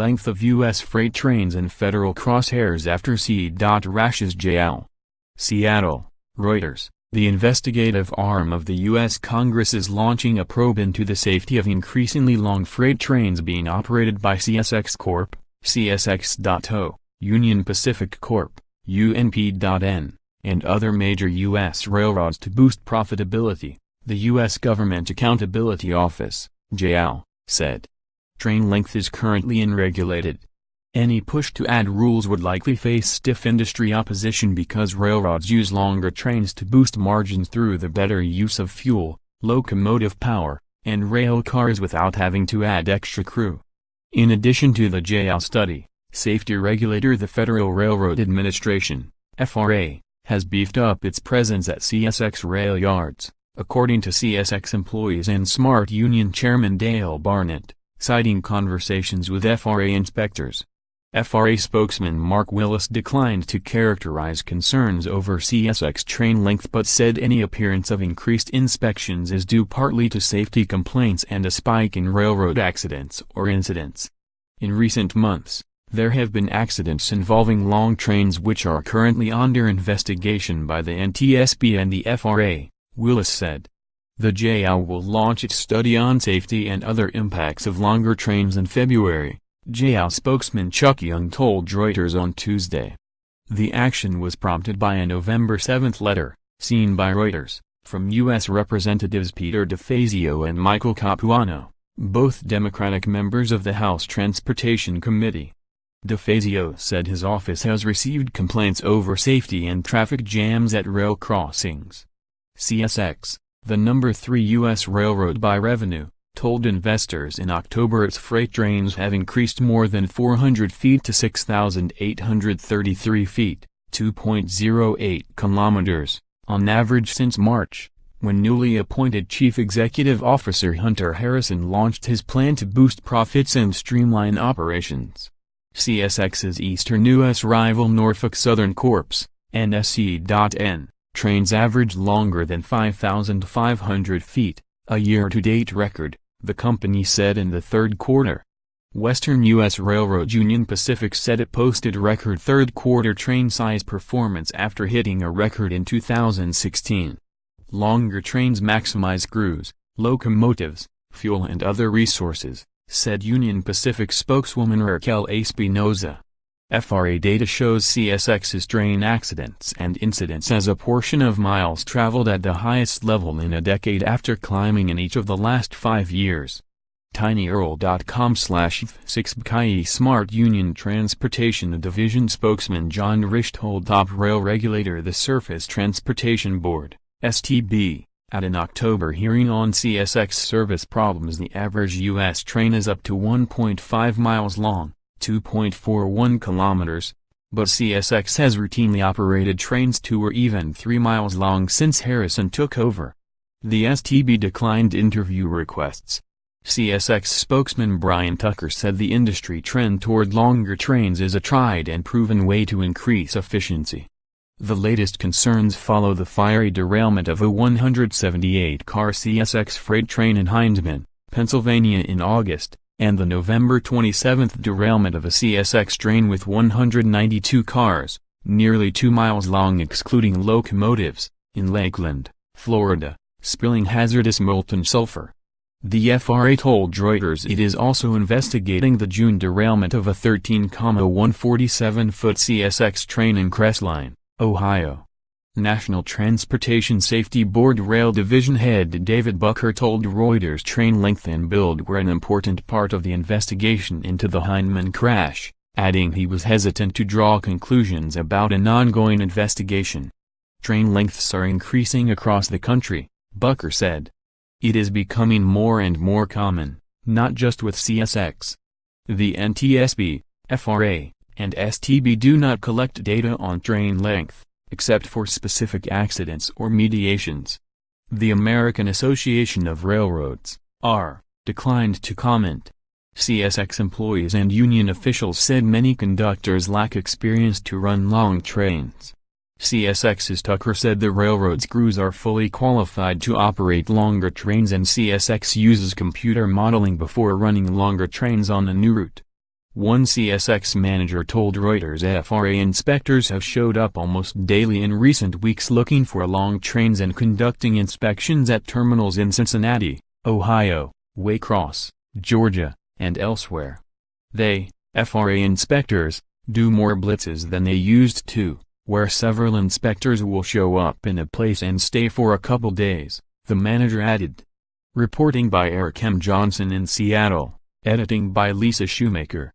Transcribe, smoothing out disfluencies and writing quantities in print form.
length of U.S. freight trains in federal crosshairs after c.rashes GAO. Seattle, Reuters. The investigative arm of the U.S. Congress is launching a probe into the safety of increasingly long freight trains being operated by CSX Corp, CSX.O, Pacific Corp, UNP.N, and other major U.S. railroads to boost profitability, the U.S. Government Accountability Office, GAO, said. Train length is currently unregulated. Any push to add rules would likely face stiff industry opposition because railroads use longer trains to boost margins through the better use of fuel, locomotive power, and rail cars without having to add extra crew. In addition to the GAO study, safety regulator the Federal Railroad Administration, FRA, has beefed up its presence at CSX rail yards, according to CSX employees and SMART Union Chairman Dale Barnett, citing conversations with FRA inspectors. FRA spokesman Mark Willis declined to characterize concerns over CSX train length but said any appearance of increased inspections is due partly to safety complaints and a spike in railroad accidents or incidents. In recent months, there have been accidents involving long trains which are currently under investigation by the NTSB and the FRA, Willis said. The GAO will launch its study on safety and other impacts of longer trains in February, GAO spokesman Chuck Young told Reuters on Tuesday. The action was prompted by a November 7 letter, seen by Reuters, from U.S. Representatives Peter DeFazio and Michael Capuano, both Democratic members of the House Transportation Committee. DeFazio said his office has received complaints over safety and traffic jams at rail crossings. CSX, the number 3 U.S. railroad by revenue, told investors in October its freight trains have increased more than 400 feet to 6,833 feet, 2.08 kilometers, on average since March, when newly appointed Chief Executive Officer Hunter Harrison launched his plan to boost profits and streamline operations. CSX's eastern U.S. rival Norfolk Southern Corp's, NSC.N, trains average longer than 5,500 feet, a year-to-date record, the company said in the third quarter. Western U.S. Railroad Union Pacific said it posted record third-quarter train size performance after hitting a record in 2016. Longer trains maximize crews, locomotives, fuel and other resources, said Union Pacific spokeswoman Raquel Espinoza. FRA data shows CSX's train accidents and incidents as a portion of miles traveled at the highest level in a decade after climbing in each of the last 5 years. tinyurl.com/6bki Smart Union Transportation Division spokesman John Risch told top rail regulator the Surface Transportation Board, STB, at an October hearing on CSX service problems the average U.S. train is up to 1.5 miles long, 2.41 kilometers, but CSX has routinely operated trains 2 or even 3 miles long since Harrison took over. The STB declined interview requests. CSX spokesman Brian Tucker said the industry trend toward longer trains is a tried and proven way to increase efficiency. The latest concerns follow the fiery derailment of a 178-car CSX freight train in Hindman, Pennsylvania in August, and the November 27 derailment of a CSX train with 192 cars, nearly 2 miles long excluding locomotives, in Lakeland, Florida, spilling hazardous molten sulfur. The FRA told Reuters it is also investigating the June derailment of a 13,147-foot CSX train in Crestline, Ohio. National Transportation Safety Board Rail Division head David Bucker told Reuters train length and build were an important part of the investigation into the Hindman crash, adding he was hesitant to draw conclusions about an ongoing investigation. Train lengths are increasing across the country, Bucker said. It is becoming more and more common, not just with CSX. The NTSB, FRA, and STB do not collect data on train length, except for specific accidents or mediations. The American Association of Railroads, AR, declined to comment. CSX employees and union officials said many conductors lack experience to run long trains. CSX's Tucker said the railroad's crews are fully qualified to operate longer trains and CSX uses computer modeling before running longer trains on a new route. One CSX manager told Reuters FRA inspectors have showed up almost daily in recent weeks looking for long trains and conducting inspections at terminals in Cincinnati, Ohio, Waycross, Georgia, and elsewhere. They, FRA inspectors, do more blitzes than they used to, where several inspectors will show up in a place and stay for a couple days, the manager added. Reporting by Eric M. Johnson in Seattle, editing by Lisa Shoemaker.